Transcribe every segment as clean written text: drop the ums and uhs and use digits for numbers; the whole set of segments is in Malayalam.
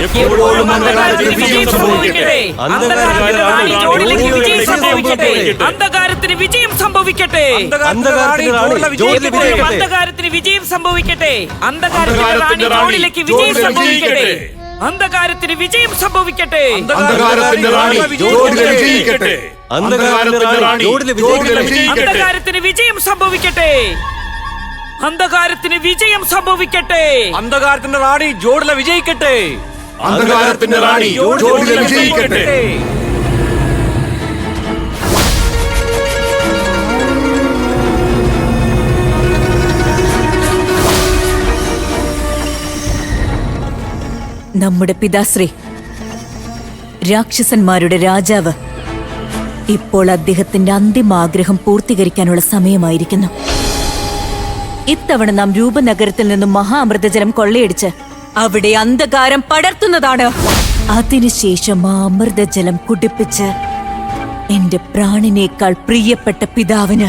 എപ്പോഴും അന്ധകാരത്തിന് വിജയം സംഭവിക്കട്ടെ. അന്ധകാരത്തിന്റെ റാണി ജോഡിലേക്ക് വിജയം സംഭവിക്കട്ടെ. അന്ധകാരത്തിന് വിജയം സംഭവിക്കട്ടെ. അന്ധകാരത്തിന് വിജയം സംഭവിക്കട്ടെ. അന്ധകാരത്തിന്റെ റാണി ജോഡിലേക്ക് വിജയം സംഭവിക്കട്ടെ. അന്ധകാരത്തിന് വിജയം സംഭവിക്കട്ടെ. അന്ധകാരത്തിന്റെ റാണി ജോഡിലേക്ക് വിജയിക്കട്ടെ. അന്ധകാരത്തിന് വിജയം സംഭവിക്കട്ടെ. അന്ധകാരത്തിന് വിജയം സംഭവിക്കട്ടെ. അന്ധകാരത്തിന്റെ റാണി ജോഡിലെ വിജയിക്കട്ടെ. അന്ധകാരത്തിന്റെ റാണി ജോഡിലെ വിജയിക്കട്ടെ. നമ്മുടെ പിതാശ്രീ, രാക്ഷസന്മാരുടെ രാജാവ്, ഇപ്പോൾ അദ്ദേഹത്തിന്റെ അന്തിമ ആഗ്രഹം പൂർത്തീകരിക്കാനുള്ള സമയമായിരിക്കുന്നു. ഇത്തവണ നാം രൂപനഗരത്തിൽ നിന്നും മഹാഅമൃതജലം കൊള്ളയടിച്ച് അവിടെ അന്ധകാരം പടർത്തുന്നതാണ്. അതിനുശേഷം ആ അമൃതജലം കുടിപ്പിച്ച് എന്റെ പ്രാണിനേക്കാൾ പ്രിയപ്പെട്ട പിതാവിന്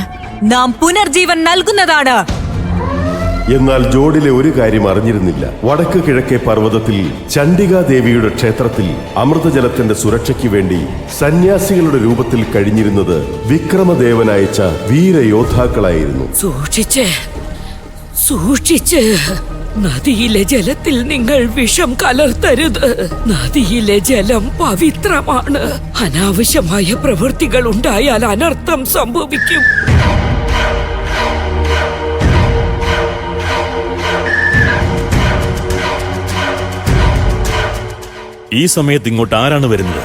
നാം പുനർജീവൻ നൽകുന്നതാണ്. എന്നാൽ ജോഡിലെ ഒരു കാര്യം അറിഞ്ഞിരുന്നില്ല. വടക്ക് കിഴക്കേ പർവ്വതത്തിൽ ചണ്ഡികാദേവിയുടെ ക്ഷേത്രത്തിൽ അമൃതജലത്തിന്റെ സുരക്ഷയ്ക്ക് വേണ്ടി സന്യാസികളുടെ രൂപത്തിൽ കഴിഞ്ഞിരുന്നത് വിക്രമദേവൻ അയച്ച വീരയോദ്ധാക്കളായിരുന്നു. സൂക്ഷിച്ച് നദിയിലെ ജലത്തിൽ നിങ്ങൾ വിഷം കലർത്തരുത്. നദിയിലെ ജലം പവിത്രമാണ്. അനാവശ്യമായ പ്രവൃത്തികൾ ഉണ്ടായാൽ അനർത്ഥം സംഭവിക്കും. ഈ സമയത്ത് ഇങ്ങോട്ട് ആരാണ് വരുന്നത്?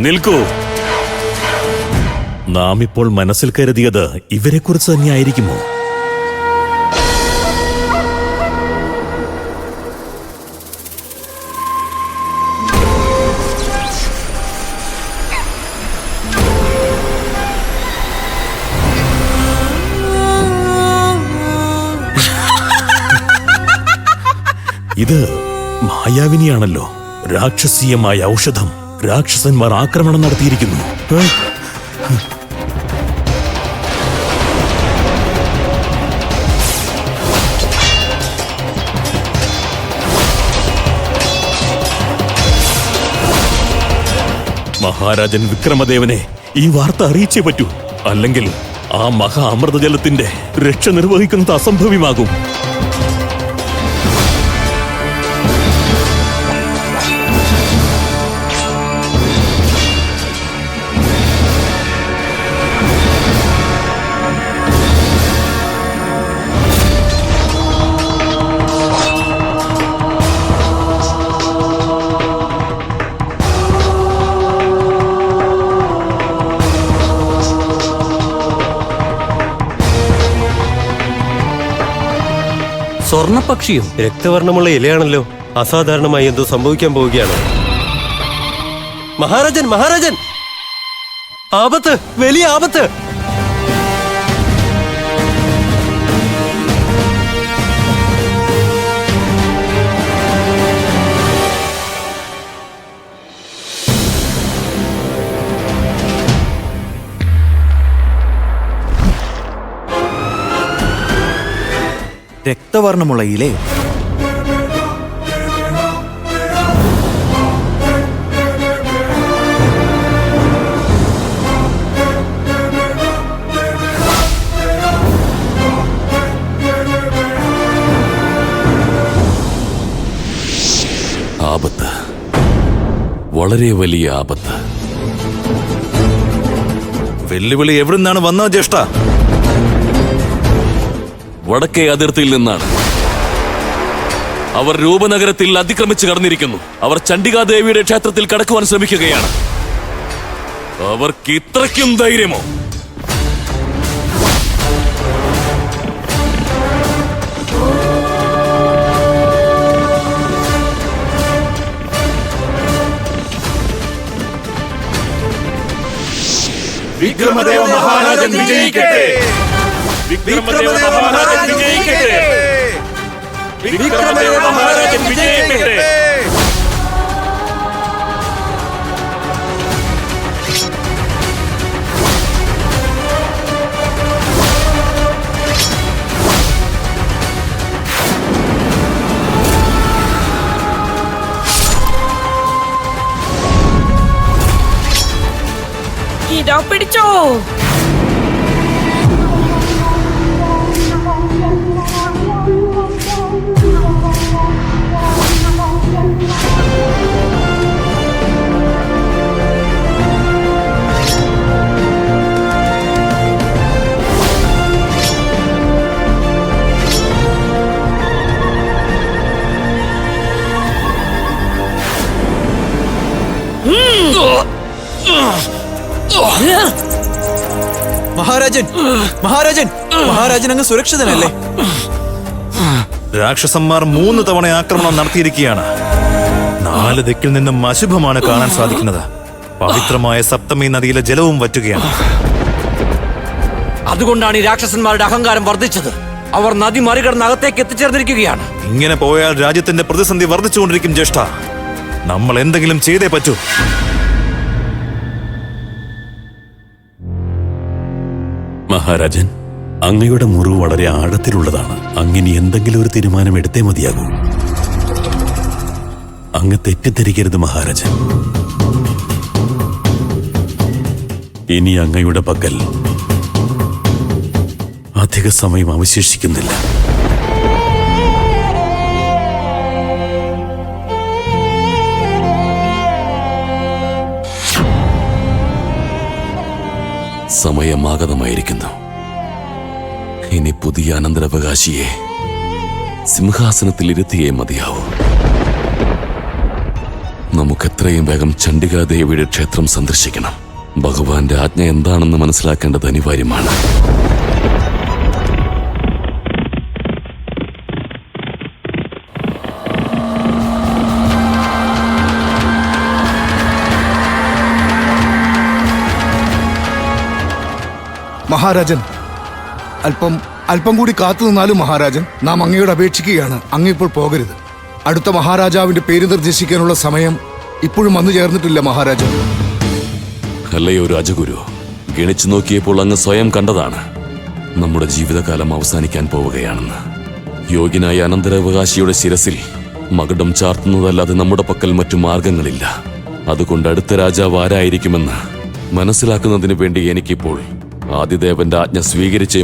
നിൽക്കൂ. നാം ഇപ്പോൾ മനസ്സിൽ കരുതിയത് ഇവരെക്കുറിച്ച് തന്നെയായിരിക്കുമോ? ഇത് മായാവിനിയാണല്ലോ. രാക്ഷസീയമായ ഔഷധം. രാക്ഷസന്മാർ ആക്രമണം നടത്തിയിരിക്കുന്നു. മഹാരാജൻ വിക്രമദേവനെ ഈ വാർത്ത അറിയിച്ചേ പറ്റൂ. അല്ലെങ്കിൽ ആ മഹാ അമൃതജലത്തിന്റെ രക്ഷ നിർവഹിക്കുന്നത് അസംഭവ്യമാകും. സ്വർണപക്ഷിയും രക്തവർണ്ണമുള്ള ഇലയാണല്ലോ. അസാധാരണമായി എന്തോ സംഭവിക്കാൻ പോവുകയാണ്. മഹാരാജൻ, മഹാരാജൻ, ആപത്ത്, വലിയ ആപത്ത്! രക്തവർണ്ണമുള്ള ഇലേ? ആപത്ത്, വളരെ വലിയ ആപത്ത്. വെല്ലുവിളി എവിടെ നിന്നാണ് വന്നത് ജ്യേഷ്ഠ? വടക്കേ അതിർത്തിയിൽ നിന്നാണ്. അവർ രൂപനഗരത്തിൽ അതിക്രമിച്ച് കടന്നിരിക്കുന്നു. അവർ ചണ്ഡികാദേവിയുടെ ക്ഷേത്രത്തിൽ കടക്കുവാൻ ശ്രമിക്കുകയാണ്. അവർക്ക് ഇത്രയ്ക്കും ധൈര്യമോ? വിക്രമദേവ മഹാരാജൻ വിജയിക്കട്ടെ. വിക്രമദേവ മഹാരാജൻ വിജയിക്കട്ടെ. വിക്രമദേവ മഹാരാജൻ വിജയിക്കട്ടെ. ഇതാ പിടിച്ചോ. മഹാരാജൻ മഹാരാജൻ മഹാരാജൻ അങ്ങ് സുരക്ഷിതനല്ലേ? രാക്ഷസന്മാർ 3 തവണ ആക്രമണം നടത്തിയിരിക്കുകയാണ്. 4 ദിക്കിൽ നിന്നും അശുഭമാണ് കാണാൻ സാധിക്കുന്നത്. പവിത്രമായ സപ്തമി നദിയിലെ ജലവും വറ്റുകയാണ്. അതുകൊണ്ടാണ് ഈ രാക്ഷസന്മാരുടെ അഹങ്കാരം വർദ്ധിച്ചത്. അവർ നദി മറികടന്ന് അകത്തേക്ക് എത്തിച്ചേർന്നിരിക്കുകയാണ്. ഇങ്ങനെ പോയാൽ രാജ്യത്തിന്റെ പ്രതിസന്ധി വർദ്ധിച്ചുകൊണ്ടിരിക്കും ജ്യേഷ്ഠ. നമ്മൾ എന്തെങ്കിലും ചെയ്തേ പറ്റൂ. മഹാരാജൻ, അങ്ങയുടെ മുറിവ് വളരെ ആഴത്തിലുള്ളതാണ്. അങ്ങനെ എന്തെങ്കിലും ഒരു തീരുമാനം എടുത്തേ മതിയാകൂ. അങ്ങ് തെറ്റിദ്ധരിക്കരുത് മഹാരാജൻ. ഇനി അങ്ങയുടെ പക്കൽ അധിക സമയം അവശേഷിക്കുന്നില്ല. സമയമാഗതമായിരിക്കുന്നു. ഇനി പുതിയ അനന്തരാവകാശിയെ സിംഹാസനത്തിൽ ഇരുത്തിയേ മതിയാവൂ. നമുക്കെത്രയും വേഗം ചണ്ഡികാദേവിയുടെ ക്ഷേത്രം സന്ദർശിക്കണം. ഭഗവാന്റെ ആജ്ഞ എന്താണെന്ന് മനസ്സിലാക്കേണ്ടത് അനിവാര്യമാണ്. മഹാരാജൻ, അല്പം കൂടി കാത്തു നിന്നാലും മഹാരാജൻ, നാം അങ്ങയോട് അപേക്ഷിക്കുകയാണ്. അങ്ങ് ഇപ്പോൾ പോകരുത്. അടുത്ത മഹാരാജാവിന്റെ പേര് നിർദ്ദേശിക്കാനുള്ള സമയം ഇപ്പോഴും വന്നു ചേർന്നിട്ടില്ല മഹാരാജൻ. അല്ലയോ രാജഗുരു, ഗണിച്ചു നോക്കിയപ്പോൾ അങ്ങ് സ്വയം കണ്ടതാണ് നമ്മുടെ ജീവിതകാലം അവസാനിക്കാൻ പോവുകയാണെന്ന്. യോഗ്യനായ അനന്തരാവകാശിയുടെ ശിരസിൽ മകുടം ചാർത്തുന്നതല്ലാതെ നമ്മുടെ പക്കൽ മറ്റു മാർഗങ്ങളില്ല. അതുകൊണ്ട് അടുത്ത രാജാവ് ആരായിരിക്കുമെന്ന് മനസ്സിലാക്കുന്നതിന് വേണ്ടി എനിക്കിപ്പോൾ ആദിദേവന്റെ ആജ്ഞ സ്വീകരിച്ചേ